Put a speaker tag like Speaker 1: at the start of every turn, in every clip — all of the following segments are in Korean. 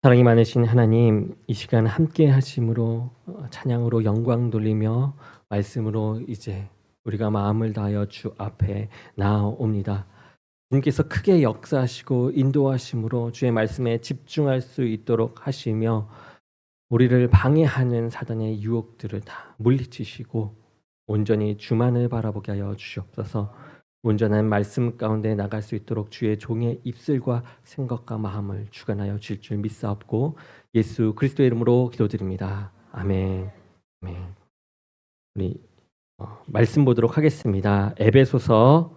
Speaker 1: 사랑이 많으신 하나님, 이 시간 함께 하심으로 찬양으로 영광 돌리며 말씀으로 이제 우리가 마음을 다하여 주 앞에 나아옵니다. 주님께서 크게 역사하시고 인도하심으로 주의 말씀에 집중할 수 있도록 하시며 우리를 방해하는 사단의 유혹들을 다 물리치시고 온전히 주만을 바라보게 하여 주시옵소서. 온전한 말씀 가운데 나갈 수 있도록 주의 종의 입술과 생각과 마음을 주관하여 주실 줄 믿사옵고 예수 그리스도의 이름으로 기도드립니다. 아멘. 아멘. 우리 말씀 보도록 하겠습니다. 에베소서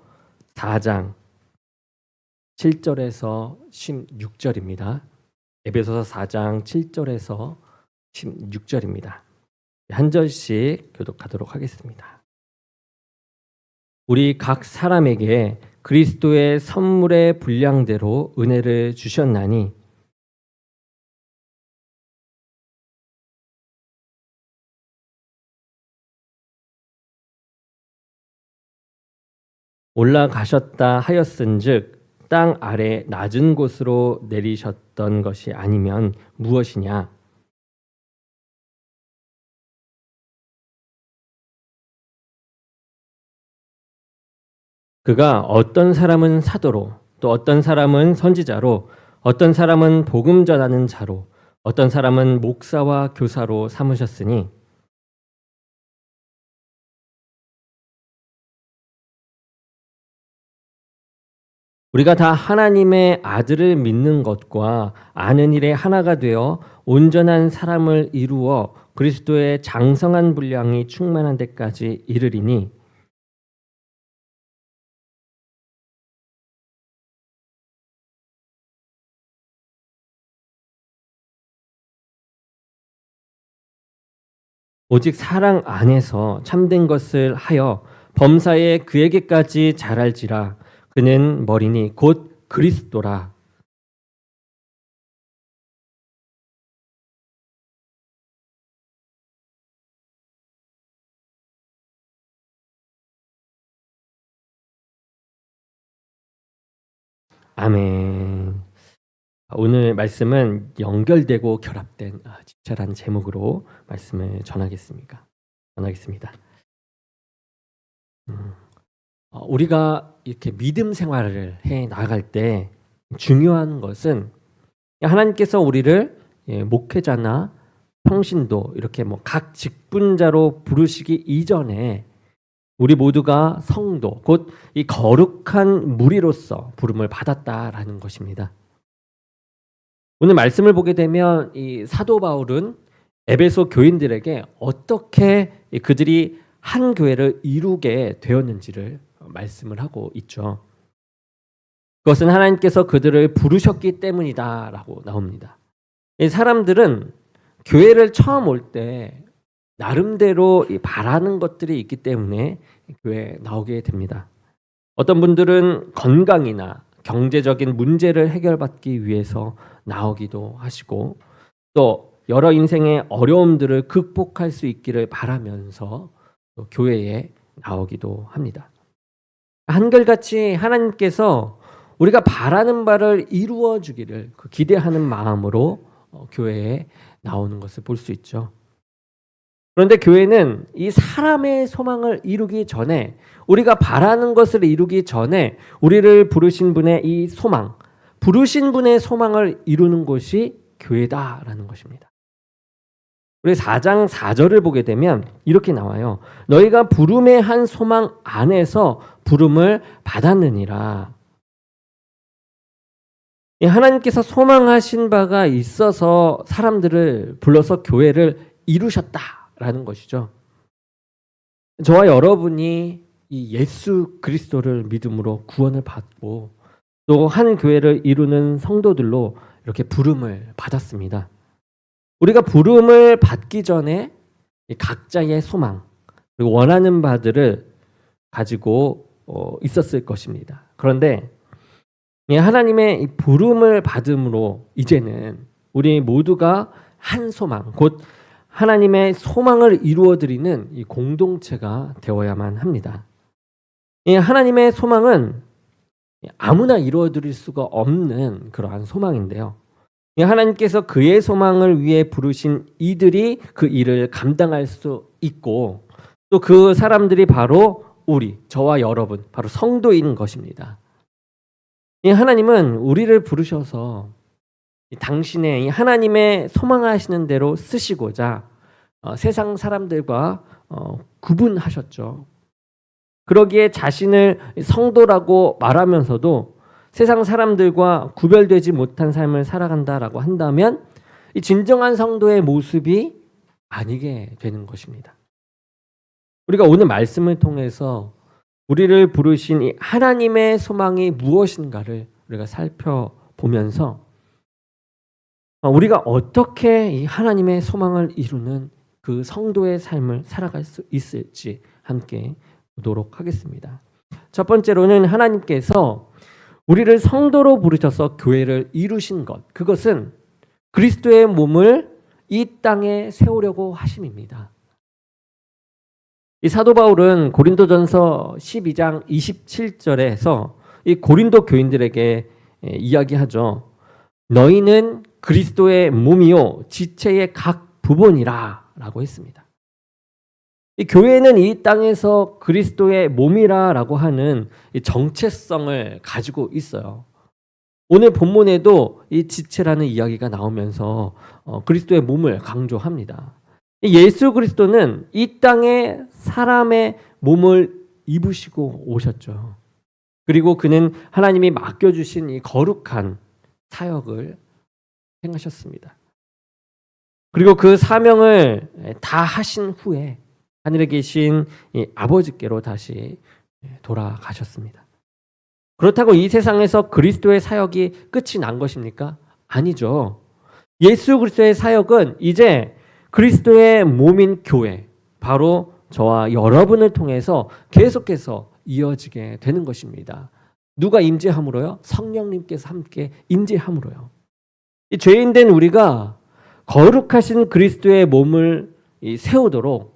Speaker 1: 4장 7절에서 16절입니다. 에베소서 4장 7절에서 16절입니다. 한 절씩 교독하도록 하겠습니다. 우리 각 사람에게 그리스도의 선물의 분량대로 은혜를 주셨나니 올라가셨다 하였은즉 땅 아래 낮은 곳으로 내리셨던 것이 아니면 무엇이냐? 그가 어떤 사람은 사도로, 또 어떤 사람은 선지자로, 어떤 사람은 복음 전하는 자로, 어떤 사람은 목사와 교사로 삼으셨으니 우리가 다 하나님의 아들을 믿는 것과 아는 일에 하나가 되어 온전한 사람을 이루어 그리스도의 장성한 분량이 충만한 데까지 이르리니 오직 사랑 안에서 참된 것을 하여 범사에 그에게까지 자랄지라. 그는 머리니 곧 그리스도라. 아멘. 오늘 말씀은 연결되고 결합된 집찰한 제목으로 말씀을 전하겠습니다. 우리가 이렇게 믿음 생활을 해 나갈 때 중요한 것은 하나님께서 우리를 목회자나 평신도 이렇게 각 직분자로 부르시기 이전에 우리 모두가 성도, 곧 이 거룩한 무리로서 부름을 받았다라는 것입니다. 오늘 말씀을 보게 되면 이 사도 바울은 에베소 교인들에게 어떻게 그들이 한 교회를 이루게 되었는지를 말씀을 하고 있죠. 그것은 하나님께서 그들을 부르셨기 때문이다라고 나옵니다. 이 사람들은 교회를 처음 올 때 나름대로 바라는 것들이 있기 때문에 교회에 나오게 됩니다. 어떤 분들은 건강이나 경제적인 문제를 해결받기 위해서 나오기도 하시고 또 여러 인생의 어려움들을 극복할 수 있기를 바라면서 또 교회에 나오기도 합니다. 한결같이 하나님께서 우리가 바라는 바를 이루어 주기를 기대하는 마음으로 교회에 나오는 것을 볼 수 있죠. 그런데 교회는 이 사람의 소망을 이루기 전에, 우리가 바라는 것을 이루기 전에 우리를 부르신 분의 이 소망, 부르신 분의 소망을 이루는 곳이 교회다라는 것입니다. 우리 4장 4절을 보게 되면 이렇게 나와요. 너희가 부름의 한 소망 안에서 부름을 받았느니라. 하나님께서 소망하신 바가 있어서 사람들을 불러서 교회를 이루셨다라는 것이죠. 저와 여러분이 이 예수 그리스도를 믿음으로 구원을 받고 또 한 교회를 이루는 성도들로 이렇게 부름을 받았습니다. 우리가 부름을 받기 전에 각자의 소망 그리고 원하는 바들을 가지고 있었을 것입니다. 그런데 하나님의 이 부름을 받음으로 이제는 우리 모두가 한 소망, 곧 하나님의 소망을 이루어드리는 이 공동체가 되어야만 합니다. 이 하나님의 소망은 아무나 이루어드릴 수가 없는 그러한 소망인데요. 하나님께서 그의 소망을 위해 부르신 이들이 그 일을 감당할 수 있고 또 그 사람들이 바로 저와 여러분, 바로 성도인 것입니다. 하나님은 우리를 부르셔서 당신의 하나님의 소망하시는 대로 쓰시고자 세상 사람들과 구분하셨죠. 그러기에 자신을 성도라고 말하면서도 세상 사람들과 구별되지 못한 삶을 살아간다라고 한다면 이 진정한 성도의 모습이 아니게 되는 것입니다. 우리가 오늘 말씀을 통해서 우리를 부르신 이 하나님의 소망이 무엇인가를 우리가 살펴보면서 우리가 어떻게 이 하나님의 소망을 이루는 그 성도의 삶을 살아갈 수 있을지 함께 보도록 하겠습니다. 첫 번째로는 하나님께서 우리를 성도로 부르셔서 교회를 이루신 것, 그것은 그리스도의 몸을 이 땅에 세우려고 하심입니다. 이 사도 바울은 고린도전서 12장 27절에서 이 고린도 교인들에게 이야기하죠. 너희는 그리스도의 몸이요 지체의 각 부분이라 라고 했습니다. 이 교회는 이 땅에서 그리스도의 몸이라고 하는 이 정체성을 가지고 있어요. 오늘 본문에도 이 지체라는 이야기가 나오면서 그리스도의 몸을 강조합니다. 예수 그리스도는 이 땅에 사람의 몸을 입으시고 오셨죠. 그리고 그는 하나님이 맡겨주신 이 거룩한 사역을 행하셨습니다. 그리고 그 사명을 다 하신 후에 하늘에 계신 이 아버지께로 다시 돌아가셨습니다. 그렇다고 이 세상에서 그리스도의 사역이 끝이 난 것입니까? 아니죠. 예수 그리스도의 사역은 이제 그리스도의 몸인 교회, 바로 저와 여러분을 통해서 계속해서 이어지게 되는 것입니다. 누가 임재함으로요? 성령님께서 함께 임재함으로요. 이 죄인된 우리가 거룩하신 그리스도의 몸을 세우도록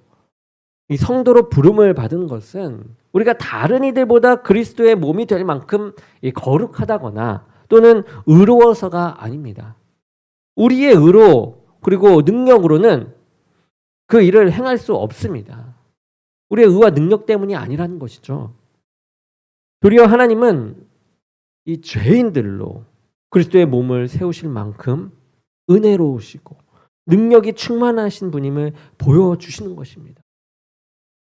Speaker 1: 이 성도로 부름을 받은 것은 우리가 다른 이들보다 그리스도의 몸이 될 만큼 거룩하다거나 또는 의로워서가 아닙니다. 우리의 의로 그리고 능력으로는 그 일을 행할 수 없습니다. 우리의 의와 능력 때문이 아니라는 것이죠. 도리어 하나님은 이 죄인들로 그리스도의 몸을 세우실 만큼 은혜로우시고 능력이 충만하신 분임을 보여주시는 것입니다.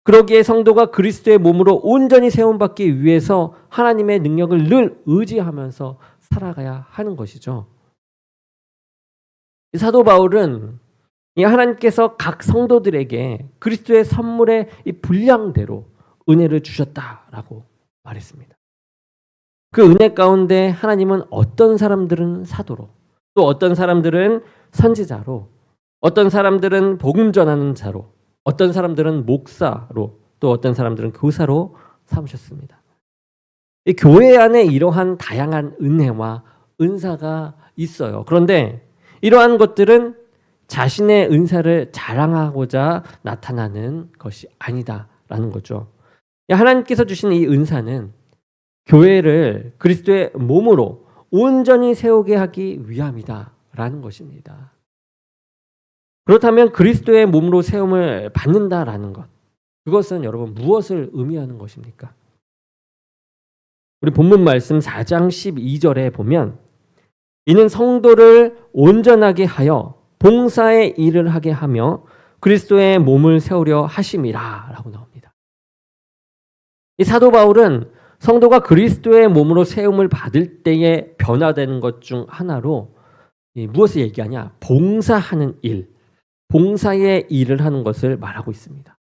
Speaker 1: 그러기에 성도가 그리스도의 몸으로 온전히 세움받기 위해서 하나님의 능력을 늘 의지하면서 살아가야 하는 것이죠. 사도 바울은 이 하나님께서 각 성도들에게 그리스도의 선물의 이 분량대로 은혜를 주셨다라고 말했습니다. 그 은혜 가운데 하나님은 어떤 사람들은 사도로, 또 어떤 사람들은 선지자로, 어떤 사람들은 복음 전하는 자로, 어떤 사람들은 목사로, 또 어떤 사람들은 교사로 삼으셨습니다. 이 교회 안에 이러한 다양한 은혜와 은사가 있어요. 그런데 이러한 것들은 자신의 은사를 자랑하고자 나타나는 것이 아니다라는 거죠. 하나님께서 주신 이 은사는 교회를 그리스도의 몸으로 온전히 세우게 하기 위함이다라는 것입니다. 그렇다면 그리스도의 몸으로 세움을 받는다라는 것, 그것은 여러분 무엇을 의미하는 것입니까? 우리 본문 말씀 4장 12절에 보면 이는 성도를 온전하게 하여 봉사의 일을 하게 하며 그리스도의 몸을 세우려 하심이라 라고 나옵니다. 이 사도 바울은 성도가 그리스도의 몸으로 세움을 받을 때에 변화되는 것 중 하나로 무엇을 얘기하냐? 봉사하는 일, 봉사의 일을 하는 것을 말하고 있습니다.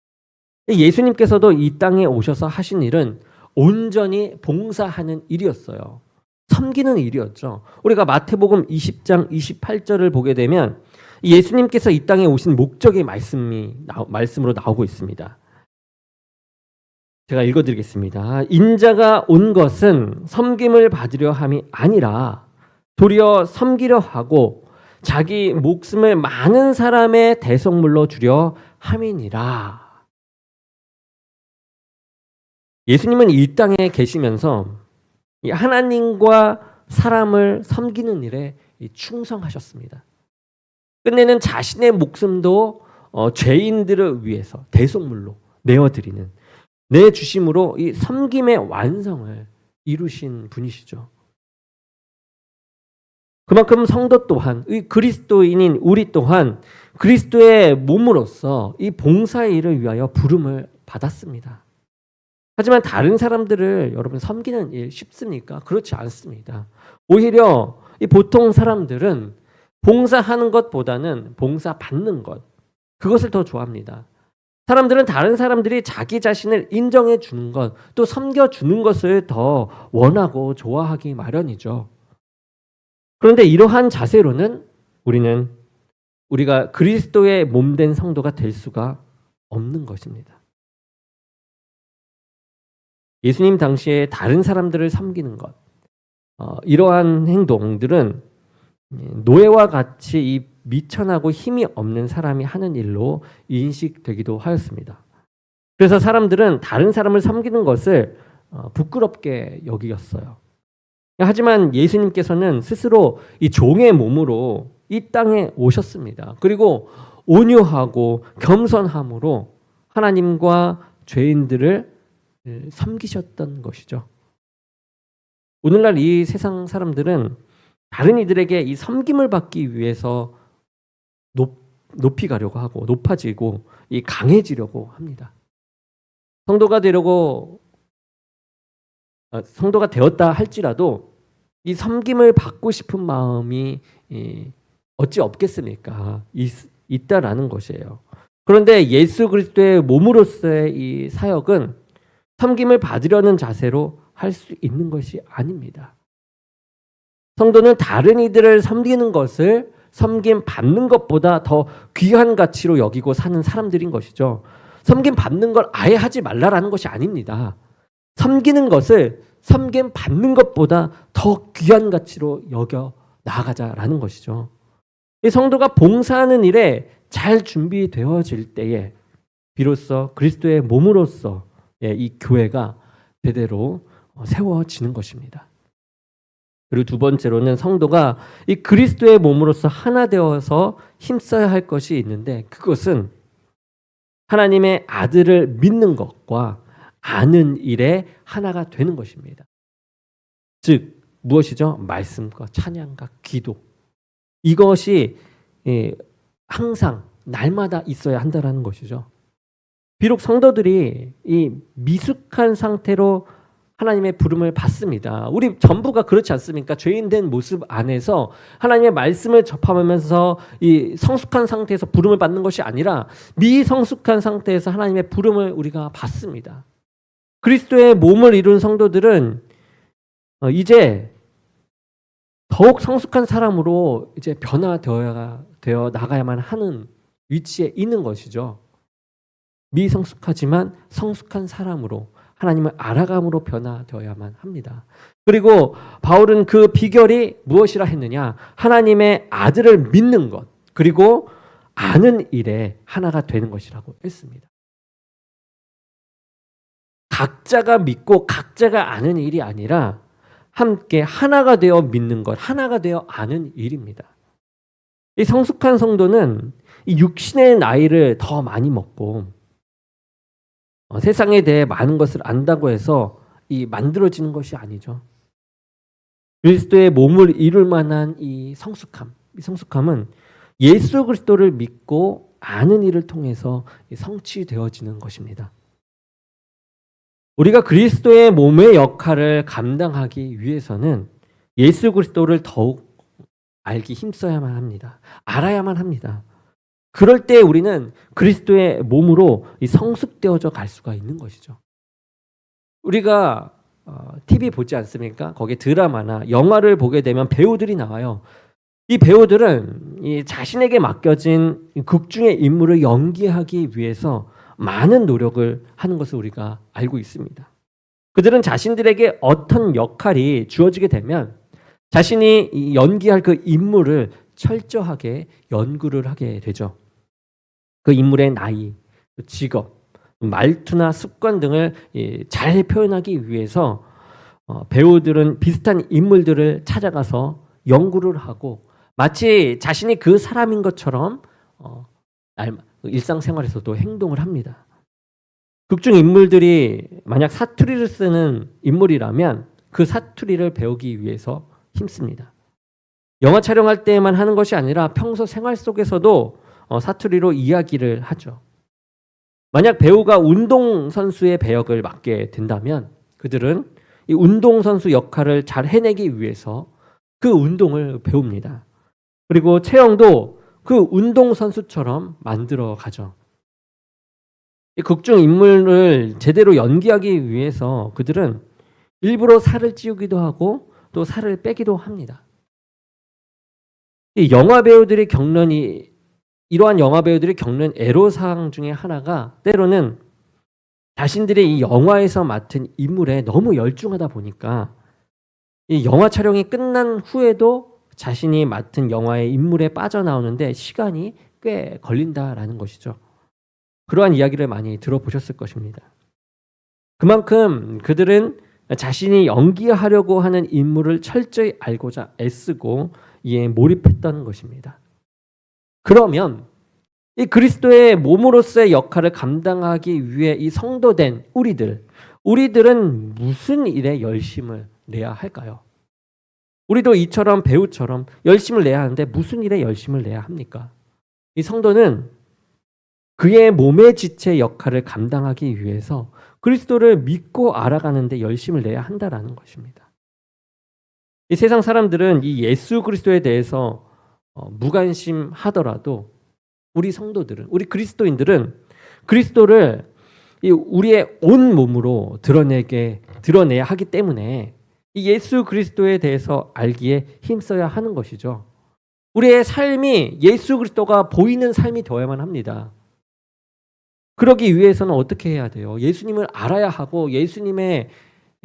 Speaker 1: 예수님께서도 이 땅에 오셔서 하신 일은 온전히 봉사하는 일이었어요. 섬기는 일이었죠. 우리가 마태복음 20장 28절을 보게 되면 예수님께서 이 땅에 오신 목적의 말씀으로 나오고 있습니다. 제가 읽어드리겠습니다. 인자가 온 것은 섬김을 받으려 함이 아니라 도리어 섬기려 하고 자기 목숨을 많은 사람의 대속물로 주려 함이니라. 예수님은 이 땅에 계시면서 하나님과 사람을 섬기는 일에 충성하셨습니다. 끝내는 자신의 목숨도 죄인들을 위해서 대속물로 내어드리는 내주심으로 이 섬김의 완성을 이루신 분이시죠. 그만큼 성도 또한 이 그리스도인인 우리 또한 그리스도의 몸으로서 이 봉사의 일을 위하여 부름을 받았습니다. 하지만 다른 사람들을 여러분 섬기는 일 쉽습니까? 그렇지 않습니다. 오히려 이 보통 사람들은 봉사하는 것보다는 봉사 받는 것, 그것을 더 좋아합니다. 사람들은 다른 사람들이 자기 자신을 인정해 주는 것, 또 섬겨 주는 것을 더 원하고 좋아하기 마련이죠. 그런데 이러한 자세로는 우리가 그리스도의 몸된 성도가 될 수가 없는 것입니다. 예수님 당시에 다른 사람들을 섬기는 것, 이러한 행동들은 노예와 같이 이 미천하고 힘이 없는 사람이 하는 일로 인식되기도 하였습니다. 그래서 사람들은 다른 사람을 섬기는 것을 부끄럽게 여기었어요. 하지만 예수님께서는 스스로 이 종의 몸으로 이 땅에 오셨습니다. 그리고 온유하고 겸손함으로 하나님과 죄인들을 섬기셨던 것이죠. 오늘날 이 세상 사람들은 다른 이들에게 이 섬김을 받기 위해서 높이 가려고 하고 높아지고 이 강해지려고 합니다. 성도가 되었다 할지라도 이 섬김을 받고 싶은 마음이 어찌 없겠습니까? 있다라는 것이에요. 그런데 예수 그리스도의 몸으로서의 이 사역은 섬김을 받으려는 자세로 할 수 있는 것이 아닙니다. 성도는 다른 이들을 섬기는 것을 섬김 받는 것보다 더 귀한 가치로 여기고 사는 사람들인 것이죠. 섬김 받는 걸 아예 하지 말라라는 것이 아닙니다. 섬기는 것을 섬김 받는 것보다 더 귀한 가치로 여겨 나아가자라는 것이죠. 이 성도가 봉사하는 일에 잘 준비되어질 때에 비로소 그리스도의 몸으로서 이 교회가 대대로 세워지는 것입니다. 그리고 두 번째로는 성도가 이 그리스도의 몸으로서 하나 되어서 힘써야 할 것이 있는데 그것은 하나님의 아들을 믿는 것과 아는 일에 하나가 되는 것입니다. 즉 무엇이죠? 말씀과 찬양과 기도. 이것이 항상 날마다 있어야 한다는 것이죠. 비록 성도들이 이 미숙한 상태로 하나님의 부름을 받습니다. 우리 전부가 그렇지 않습니까? 죄인된 모습 안에서 하나님의 말씀을 접하면서 이 성숙한 상태에서 부름을 받는 것이 아니라 미성숙한 상태에서 하나님의 부름을 우리가 받습니다. 그리스도의 몸을 이룬 성도들은 이제 더욱 성숙한 사람으로 이제 변화되어 나가야만 하는 위치에 있는 것이죠. 미성숙하지만 성숙한 사람으로 하나님을 알아감으로 변화되어야만 합니다. 그리고 바울은 그 비결이 무엇이라 했느냐? 하나님의 아들을 믿는 것, 그리고 아는 일에 하나가 되는 것이라고 했습니다. 각자가 믿고 각자가 아는 일이 아니라 함께 하나가 되어 믿는 것, 하나가 되어 아는 일입니다. 이 성숙한 성도는 이 육신의 나이를 더 많이 먹고 세상에 대해 많은 것을 안다고 해서 이 만들어지는 것이 아니죠. 그리스도의 몸을 이룰 만한 이 성숙함은 예수 그리스도를 믿고 아는 일을 통해서 성취되어지는 것입니다. 우리가 그리스도의 몸의 역할을 감당하기 위해서는 예수 그리스도를 더욱 알기 힘써야만 합니다. 알아야만 합니다. 그럴 때 우리는 그리스도의 몸으로 성숙되어져 갈 수가 있는 것이죠. 우리가 TV 보지 않습니까? 거기에 드라마나 영화를 보게 되면 배우들이 나와요. 이 배우들은 이 자신에게 맡겨진 극 중의 인물을 연기하기 위해서 많은 노력을 하는 것을 우리가 알고 있습니다. 그들은 자신들에게 어떤 역할이 주어지게 되면 자신이 연기할 그 인물을 철저하게 연구를 하게 되죠. 그 인물의 나이, 직업, 말투나 습관 등을 잘 표현하기 위해서 배우들은 비슷한 인물들을 찾아가서 연구를 하고 마치 자신이 그 사람인 것처럼 일상생활에서도 행동을 합니다. 극중 인물들이 만약 사투리를 쓰는 인물이라면 그 사투리를 배우기 위해서 힘씁니다. 영화 촬영할 때만 하는 것이 아니라 평소 생활 속에서도 사투리로 이야기를 하죠. 만약 배우가 운동선수의 배역을 맡게 된다면 그들은 이 운동선수 역할을 잘 해내기 위해서 그 운동을 배웁니다. 그리고 체형도 그 운동선수처럼 만들어 가죠. 이 극중 인물을 제대로 연기하기 위해서 그들은 일부러 살을 찌우기도 하고 또 살을 빼기도 합니다. 이 영화 배우들이 이러한 영화 배우들이 겪는 애로사항 중에 하나가 때로는 자신들의 이 영화에서 맡은 인물에 너무 열중하다 보니까 이 영화 촬영이 끝난 후에도 자신이 맡은 영화의 인물에 빠져나오는데 시간이 꽤 걸린다라는 것이죠. 그러한 이야기를 많이 들어보셨을 것입니다. 그만큼 그들은 자신이 연기하려고 하는 인물을 철저히 알고자 애쓰고 이에 몰입했던 것입니다. 그러면 이 그리스도의 몸으로서의 역할을 감당하기 위해 이 성도된 우리들은 무슨 일에 열심을 내야 할까요? 우리도 이처럼 배우처럼 열심을 내야 하는데 무슨 일에 열심을 내야 합니까? 이 성도는 그의 몸의 지체 역할을 감당하기 위해서 그리스도를 믿고 알아가는 데 열심을 내야 한다라는 것입니다. 이 세상 사람들은 이 예수 그리스도에 대해서 무관심하더라도 우리 성도들은, 우리 그리스도인들은 그리스도를 우리의 온 몸으로 드러내야 하기 때문에 이 예수 그리스도에 대해서 알기에 힘써야 하는 것이죠. 우리의 삶이 예수 그리스도가 보이는 삶이 되어야만 합니다. 그러기 위해서는 어떻게 해야 돼요? 예수님을 알아야 하고 예수님의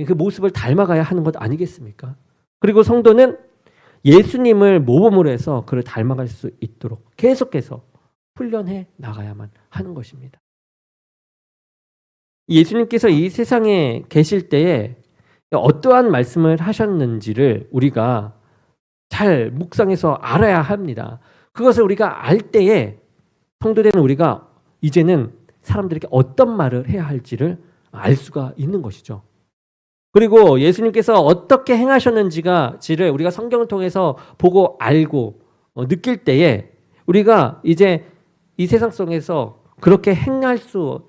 Speaker 1: 그 모습을 닮아가야 하는 것 아니겠습니까? 그리고 성도는 예수님을 모범으로 해서 그를 닮아갈 수 있도록 계속해서 훈련해 나가야만 하는 것입니다. 예수님께서 이 세상에 계실 때에 어떠한 말씀을 하셨는지를 우리가 잘 묵상해서 알아야 합니다. 그것을 우리가 알 때에 성도된 우리가 이제는 사람들에게 어떤 말을 해야 할지를 알 수가 있는 것이죠. 그리고 예수님께서 어떻게 행하셨는지를 우리가 성경을 통해서 보고 알고 느낄 때에 우리가 이제 이 세상 속에서 그렇게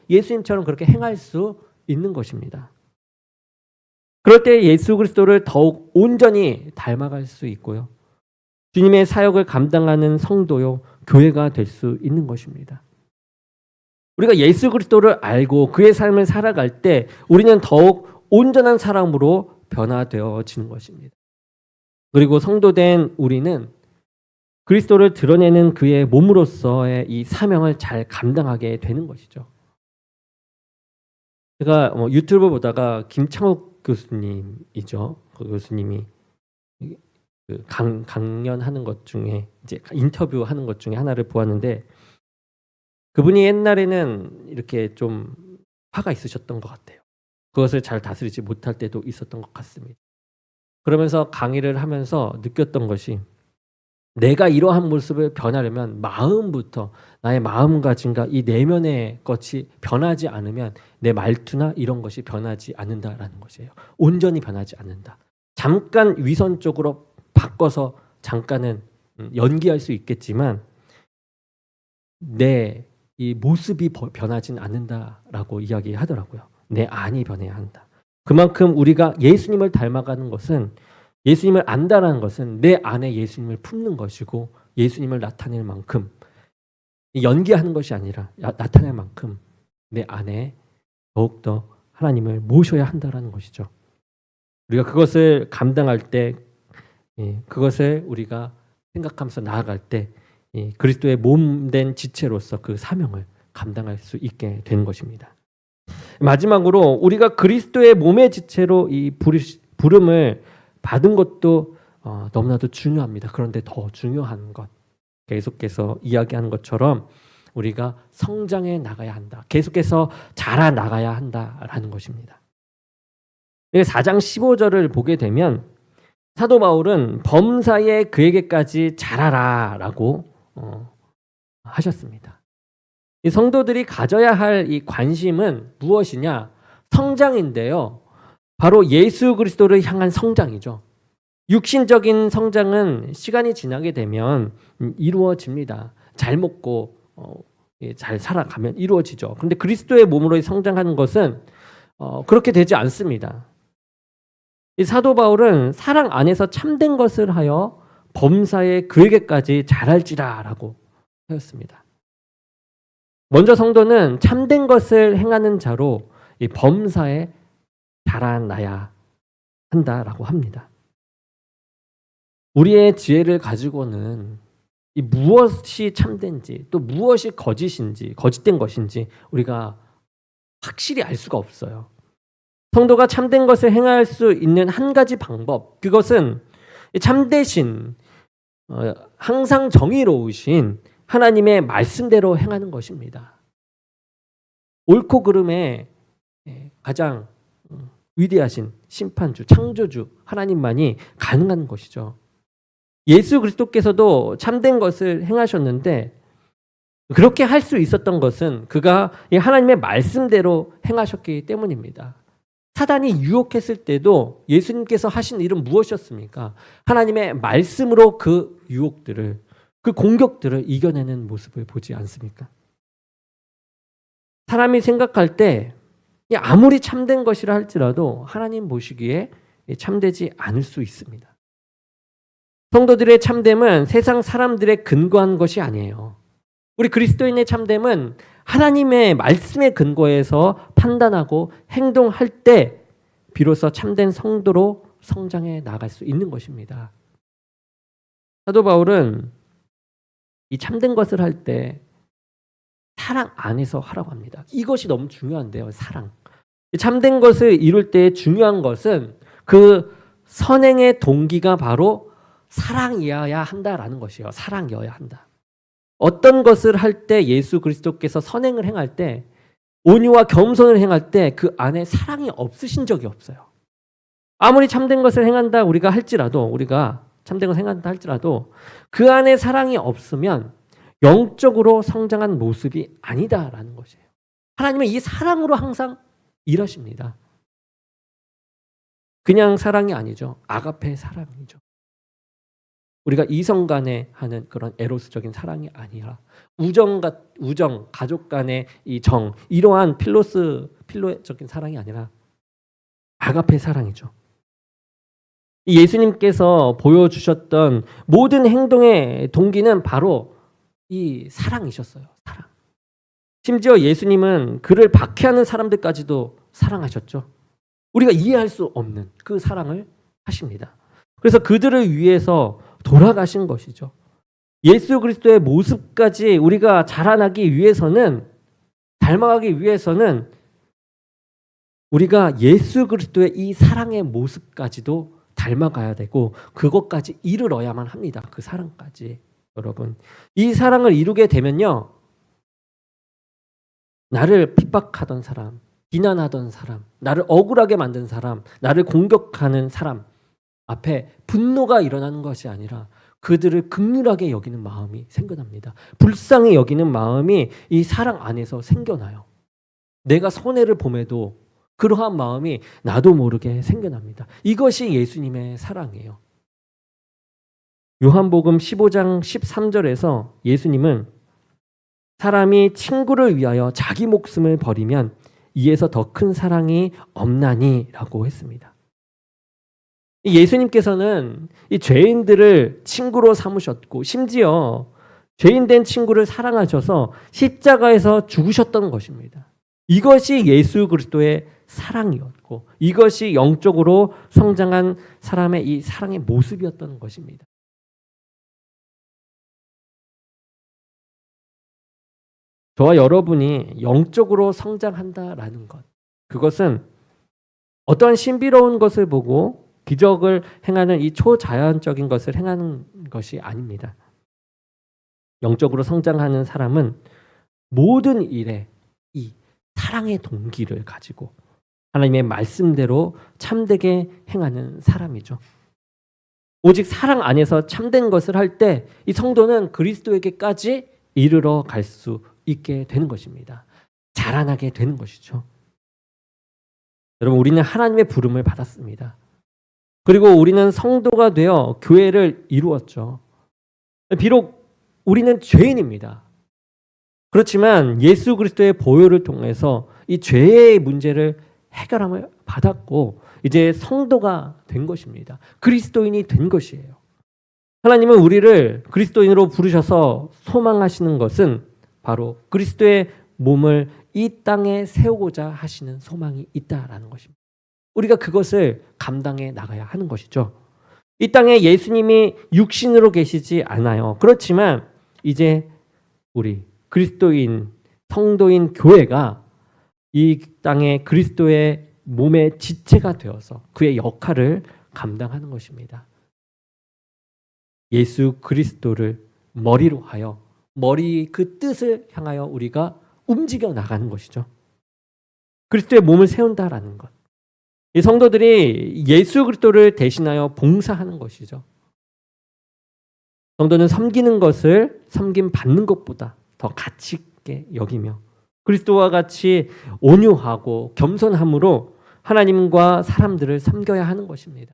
Speaker 1: 예수님처럼 그렇게 행할 수 있는 것입니다. 그럴 때 예수 그리스도를 더욱 온전히 닮아갈 수 있고요. 주님의 사역을 감당하는 성도요, 교회가 될 수 있는 것입니다. 우리가 예수 그리스도를 알고 그의 삶을 살아갈 때 우리는 더욱 온전한 사람으로 변화되어지는 것입니다. 그리고 성도된 우리는 그리스도를 드러내는 그의 몸으로서의 이 사명을 잘 감당하게 되는 것이죠. 제가 유튜브 보다가 김창욱 교수님이죠. 그 교수님이 강연하는 것 중에 이제 인터뷰하는 것 중에 하나를 보았는데 그분이 옛날에는 이렇게 좀 화가 있으셨던 것 같아요. 그것을 잘 다스리지 못할 때도 있었던 것 같습니다. 그러면서 강의를 하면서 느꼈던 것이 내가 이러한 모습을 변하려면 마음부터 나의 마음가짐과 이 내면의 것이 변하지 않으면 내 말투나 이런 것이 변하지 않는다라는 것이에요. 온전히 변하지 않는다. 잠깐 위선적으로 바꿔서 잠깐은 연기할 수 있겠지만 내 이 모습이 변하진 않는다라고 이야기하더라고요. 내 안이 변해야 한다. 그만큼 우리가 예수님을 닮아가는 것은 예수님을 안다라는 것은 내 안에 예수님을 품는 것이고 예수님을 나타낼 만큼 연기하는 것이 아니라 나타낼 만큼 내 안에 더욱더 하나님을 모셔야 한다라는 것이죠. 우리가 그것을 감당할 때 그것을 우리가 생각하면서 나아갈 때 그리스도의 몸된 지체로서 그 사명을 감당할 수 있게 되는 것입니다. 마지막으로 우리가 그리스도의 몸의 지체로 이 부름을 받은 것도 너무나도 중요합니다. 그런데 더 중요한 것, 계속해서 이야기하는 것처럼 우리가 성장해 나가야 한다. 계속해서 자라나가야 한다라는 것입니다. 4장 15절을 보게 되면 사도 바울은 범사에 그에게까지 잘하라라고 하셨습니다. 이 성도들이 가져야 할 이 관심은 무엇이냐? 성장인데요. 바로 예수 그리스도를 향한 성장이죠. 육신적인 성장은 시간이 지나게 되면 이루어집니다. 잘 먹고 잘 살아가면 이루어지죠. 그런데 그리스도의 몸으로 성장하는 것은 그렇게 되지 않습니다. 이 사도 바울은 사랑 안에서 참된 것을 하여 범사에 그에게까지 잘할지라라고 하였습니다. 먼저 성도는 참된 것을 행하는 자로 이 범사에 자라나야 한다라고 합니다. 우리의 지혜를 가지고는 이 무엇이 참된지 또 무엇이 거짓인지 거짓된 것인지 우리가 확실히 알 수가 없어요. 성도가 참된 것을 행할 수 있는 한 가지 방법, 그것은 참되신 항상 정의로우신 하나님의 말씀대로 행하는 것입니다. 옳고 그름의 가장 위대하신 심판주, 창조주 하나님만이 가능한 것이죠. 예수 그리스도께서도 참된 것을 행하셨는데 그렇게 할 수 있었던 것은 그가 하나님의 말씀대로 행하셨기 때문입니다. 사단이 유혹했을 때도 예수님께서 하신 일은 무엇이었습니까? 하나님의 말씀으로 그 유혹들을, 그 공격들을 이겨내는 모습을 보지 않습니까? 사람이 생각할 때 아무리 참된 것이라 할지라도 하나님 보시기에 참되지 않을 수 있습니다. 성도들의 참됨은 세상 사람들의 근거한 것이 아니에요. 우리 그리스도인의 참됨은 하나님의 말씀에 근거해서 판단하고 행동할 때 비로소 참된 성도로 성장해 나갈 수 있는 것입니다. 사도 바울은 이 참된 것을 할 때 사랑 안에서 하라고 합니다. 이것이 너무 중요한데요. 사랑. 참된 것을 이룰 때 중요한 것은 그 선행의 동기가 바로 사랑이어야 한다라는 것이에요. 사랑이어야 한다. 어떤 것을 할 때 예수 그리스도께서 선행을 행할 때 온유와 겸손을 행할 때 그 안에 사랑이 없으신 적이 없어요. 아무리 참된 것을 행한다 우리가 참된 것을 행한다 할지라도 그 안에 사랑이 없으면 영적으로 성장한 모습이 아니다라는 것이에요. 하나님은 이 사랑으로 항상 일하십니다. 그냥 사랑이 아니죠. 아가페 사랑이죠. 우리가 이성 간에 하는 그런 에로스적인 사랑이 아니라 우정, 가족 간의 이 정, 이러한 필로적인 사랑이 아니라 아가페 사랑이죠. 예수님께서 보여주셨던 모든 행동의 동기는 바로 이 사랑이셨어요. 사랑. 심지어 예수님은 그를 박해하는 사람들까지도 사랑하셨죠. 우리가 이해할 수 없는 그 사랑을 하십니다. 그래서 그들을 위해서 돌아가신 것이죠. 예수 그리스도의 모습까지 우리가 자라나기 위해서는, 닮아가기 위해서는 우리가 예수 그리스도의 이 사랑의 모습까지도 닮아가야 되고 그것까지 이르러야만 합니다. 그 사랑까지. 여러분, 이 사랑을 이루게 되면요, 나를 핍박하던 사람, 비난하던 사람, 나를 억울하게 만든 사람, 나를 공격하는 사람 앞에 분노가 일어나는 것이 아니라 그들을 긍휼하게 여기는 마음이 생겨납니다. 불쌍히 여기는 마음이 이 사랑 안에서 생겨나요. 내가 손해를 봄에도 그러한 마음이 나도 모르게 생겨납니다. 이것이 예수님의 사랑이에요. 요한복음 15장 13절에서 예수님은 사람이 친구를 위하여 자기 목숨을 버리면 이에서 더 큰 사랑이 없나니 라고 했습니다. 예수님께서는 이 죄인들을 친구로 삼으셨고 심지어 죄인된 친구를 사랑하셔서 십자가에서 죽으셨던 것입니다. 이것이 예수 그리스도의 사랑이었고 이것이 영적으로 성장한 사람의 이 사랑의 모습이었던 것입니다. 저와 여러분이 영적으로 성장한다라는 것, 그것은 어떠한 신비로운 것을 보고 기적을 행하는 이 초자연적인 것을 행하는 것이 아닙니다. 영적으로 성장하는 사람은 모든 일에 이 사랑의 동기를 가지고 하나님의 말씀대로 참되게 행하는 사람이죠. 오직 사랑 안에서 참된 것을 할 때 이 성도는 그리스도에게까지 이르러 갈 수 있게 되는 것입니다. 자라나게 되는 것이죠. 여러분, 우리는 하나님의 부름을 받았습니다. 그리고 우리는 성도가 되어 교회를 이루었죠. 비록 우리는 죄인입니다. 그렇지만 예수 그리스도의 보혈을 통해서 이 죄의 문제를 해결함을 받았고 이제 성도가 된 것입니다. 그리스도인이 된 것이에요. 하나님은 우리를 그리스도인으로 부르셔서 소망하시는 것은 바로 그리스도의 몸을 이 땅에 세우고자 하시는 소망이 있다라는 것입니다. 우리가 그것을 감당해 나가야 하는 것이죠. 이 땅에 예수님이 육신으로 계시지 않아요. 그렇지만 이제 우리 그리스도인, 성도인 교회가 이 땅에 그리스도의 몸의 지체가 되어서 그의 역할을 감당하는 것입니다. 예수 그리스도를 머리로 하여 머리 그 뜻을 향하여 우리가 움직여 나가는 것이죠. 그리스도의 몸을 세운다라는 것. 이 성도들이 예수 그리스도를 대신하여 봉사하는 것이죠. 성도는 섬기는 것을 섬김 받는 것보다 더 가치 있게 여기며 그리스도와 같이 온유하고 겸손함으로 하나님과 사람들을 섬겨야 하는 것입니다.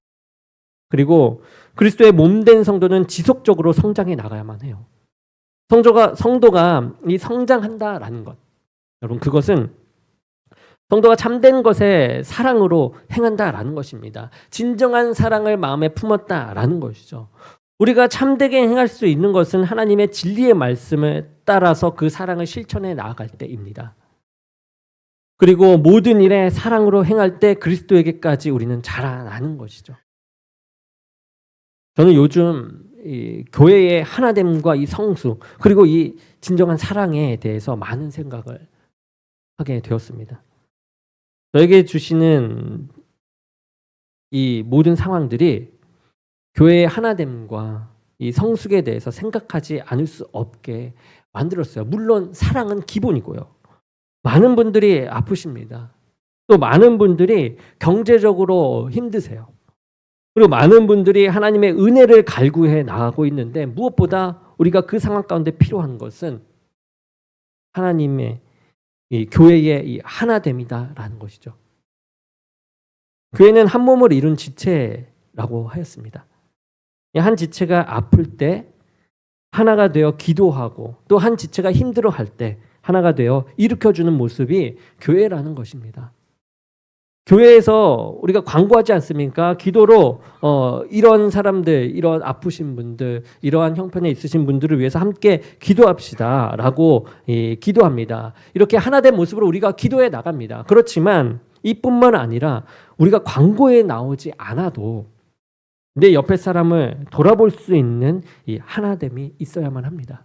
Speaker 1: 그리고 그리스도의 몸된 성도는 지속적으로 성장해 나가야만 해요. 성도가 이 성장한다라는 것. 여러분, 그것은 성도가 참된 것에 사랑으로 행한다라는 것입니다. 진정한 사랑을 마음에 품었다라는 것이죠. 우리가 참되게 행할 수 있는 것은 하나님의 진리의 말씀을 따라서 그 사랑을 실천해 나아갈 때입니다. 그리고 모든 일에 사랑으로 행할 때 그리스도에게까지 우리는 자라나는 것이죠. 저는 요즘 이 교회의 하나됨과 이 성수 그리고 이 진정한 사랑에 대해서 많은 생각을 하게 되었습니다. 저에게 주시는 이 모든 상황들이 교회의 하나됨과 이 성숙에 대해서 생각하지 않을 수 없게 만들었어요. 물론 사랑은 기본이고요. 많은 분들이 아프십니다. 또 많은 분들이 경제적으로 힘드세요. 그리고 많은 분들이 하나님의 은혜를 갈구해 나가고 있는데 무엇보다 우리가 그 상황 가운데 필요한 것은 하나님의 이 교회의 이 하나됨이다라는 것이죠. 교회는 한 몸을 이룬 지체라고 하였습니다. 한 지체가 아플 때 하나가 되어 기도하고 또 한 지체가 힘들어할 때 하나가 되어 일으켜주는 모습이 교회라는 것입니다. 교회에서 우리가 광고하지 않습니까? 기도로 이런 사람들, 이런 아프신 분들, 이러한 형편에 있으신 분들을 위해서 함께 기도합시다라고 기도합니다. 이렇게 하나된 모습으로 우리가 기도해 나갑니다. 그렇지만 이뿐만 아니라 우리가 광고에 나오지 않아도 내 옆에 사람을 돌아볼 수 있는 이 하나됨이 있어야만 합니다.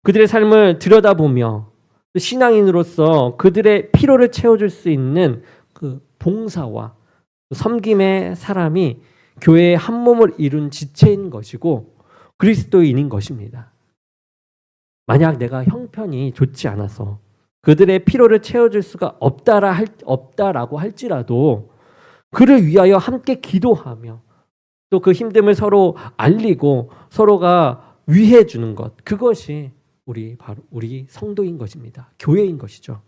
Speaker 1: 그들의 삶을 들여다보며 신앙인으로서 그들의 피로를 채워줄 수 있는 그 봉사와 섬김의 사람이 교회의 한 몸을 이룬 지체인 것이고 그리스도인인 것입니다. 만약 내가 형편이 좋지 않아서 그들의 피로를 채워줄 수가 없다라고 할지라도 그를 위하여 함께 기도하며 또 그 힘듦을 서로 알리고 서로가 위해 주는 것, 그것이 바로 우리 성도인 것입니다. 교회인 것이죠.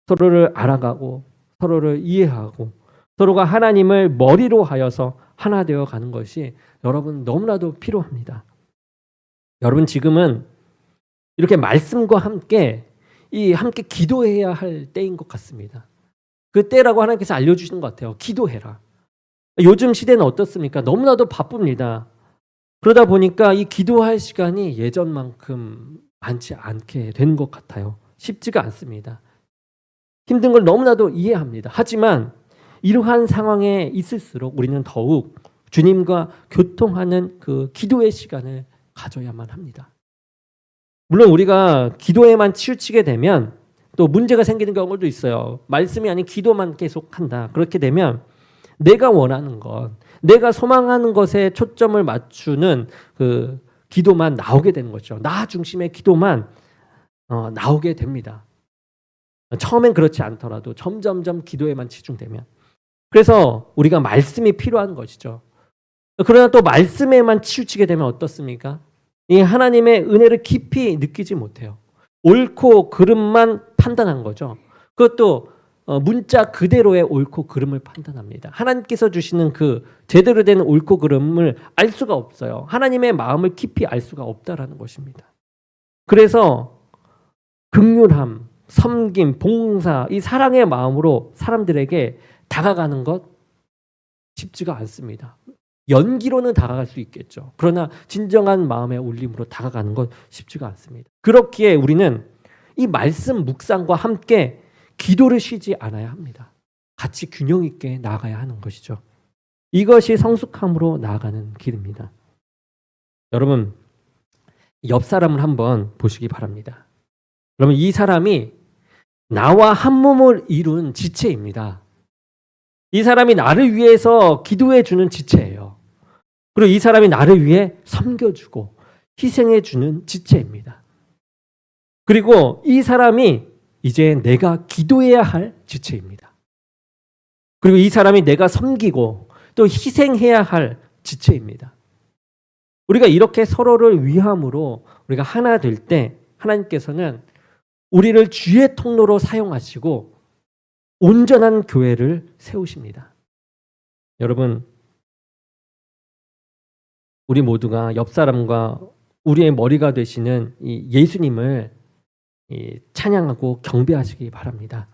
Speaker 1: 서로를 알아가고 서로를 이해하고 서로가 하나님을 머리로 하여서 하나 되어 가는 것이 여러분 너무나도 필요합니다. 여러분 지금은 이렇게 말씀과 함께 함께 기도해야 할 때인 것 같습니다. 그 때라고 하나님께서 알려주시는 것 같아요. 기도해라. 요즘 시대는 어떻습니까? 너무나도 바쁩니다. 그러다 보니까 이 기도할 시간이 예전만큼 많지 않게 되는 것 같아요. 쉽지가 않습니다. 힘든 걸 너무나도 이해합니다. 하지만 이러한 상황에 있을수록 우리는 더욱 주님과 교통하는 그 기도의 시간을 가져야만 합니다. 물론 우리가 기도에만 치우치게 되면 또 문제가 생기는 경우도 있어요. 말씀이 아닌 기도만 계속한다. 그렇게 되면 내가 원하는 것, 내가 소망하는 것에 초점을 맞추는 그 기도만 나오게 되는 거죠. 나 중심의 기도만 나오게 됩니다. 처음엔 그렇지 않더라도 점점점 기도에만 치중되면. 그래서 우리가 말씀이 필요한 것이죠. 그러나 또 말씀에만 치우치게 되면 어떻습니까? 이 하나님의 은혜를 깊이 느끼지 못해요. 옳고 그름만 판단한 거죠. 그것도 문자 그대로의 옳고 그름을 판단합니다. 하나님께서 주시는 그 제대로 된 옳고 그름을 알 수가 없어요. 하나님의 마음을 깊이 알 수가 없다라는 것입니다. 그래서 긍휼함, 섬김, 봉사, 이 사랑의 마음으로 사람들에게 다가가는 것 쉽지가 않습니다. 연기로는 다가갈 수 있겠죠. 그러나 진정한 마음의 울림으로 다가가는 건 쉽지가 않습니다. 그렇기에 우리는 이 말씀 묵상과 함께 기도를 쉬지 않아야 합니다. 같이 균형 있게 나아가야 하는 것이죠. 이것이 성숙함으로 나아가는 길입니다. 여러분, 옆 사람을 한번 보시기 바랍니다. 그러면 이 사람이 나와 한 몸을 이룬 지체입니다. 이 사람이 나를 위해서 기도해 주는 지체예요. 그리고 이 사람이 나를 위해 섬겨주고 희생해 주는 지체입니다. 그리고 이 사람이 이제 내가 기도해야 할 지체입니다. 그리고 이 사람이 내가 섬기고 또 희생해야 할 지체입니다. 우리가 이렇게 서로를 위함으로 우리가 하나 될 때 하나님께서는 우리를 주의 통로로 사용하시고 온전한 교회를 세우십니다. 여러분, 우리 모두가 옆 사람과 우리의 머리가 되시는 이 예수님을 찬양하고 경배하시기 바랍니다.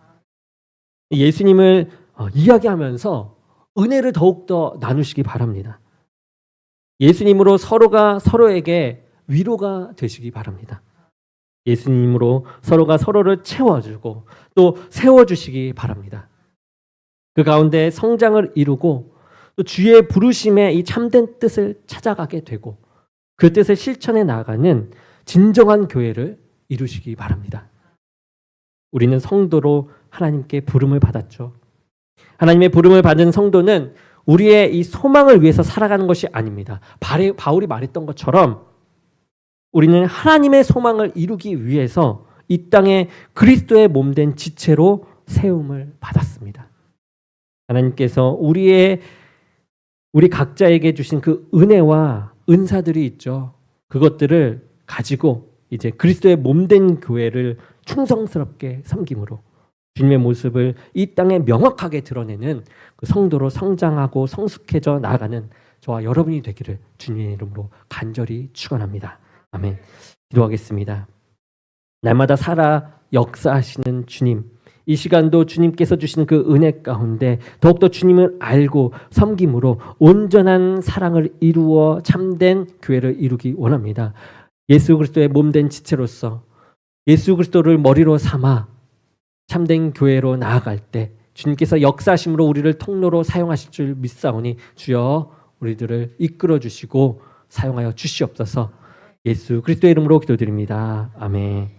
Speaker 1: 예수님을 이야기하면서 은혜를 더욱더 나누시기 바랍니다. 예수님으로 서로가 서로에게 위로가 되시기 바랍니다. 예수님으로 서로가 서로를 채워주고 또 세워주시기 바랍니다. 그 가운데 성장을 이루고 또 주의 부르심의 이 참된 뜻을 찾아가게 되고 그 뜻을 실천해 나가는 진정한 교회를 이루시기 바랍니다. 우리는 성도로 하나님께 부름을 받았죠. 하나님의 부름을 받은 성도는 우리의 이 소망을 위해서 살아가는 것이 아닙니다. 바울이 말했던 것처럼 우리는 하나님의 소망을 이루기 위해서 이 땅에 그리스도의 몸된 지체로 세움을 받았습니다. 하나님께서 우리 각자에게 주신 그 은혜와 은사들이 있죠. 그것들을 가지고 이제 그리스도의 몸된 교회를 충성스럽게 섬김으로 주님의 모습을 이 땅에 명확하게 드러내는 그 성도로 성장하고 성숙해져 나아가는 저와 여러분이 되기를 주님의 이름으로 간절히 축원합니다. 아멘. 기도하겠습니다. 날마다 살아 역사하시는 주님, 이 시간도 주님께서 주시는 그 은혜 가운데 더욱더 주님을 알고 섬김으로 온전한 사랑을 이루어 참된 교회를 이루기 원합니다. 예수 그리스도의 몸된 지체로서 예수 그리스도를 머리로 삼아 참된 교회로 나아갈 때 주님께서 역사하심으로 우리를 통로로 사용하실 줄 믿사오니 주여 우리들을 이끌어 주시고 사용하여 주시옵소서. 예수 그리스도의 이름으로 기도드립니다. 아멘.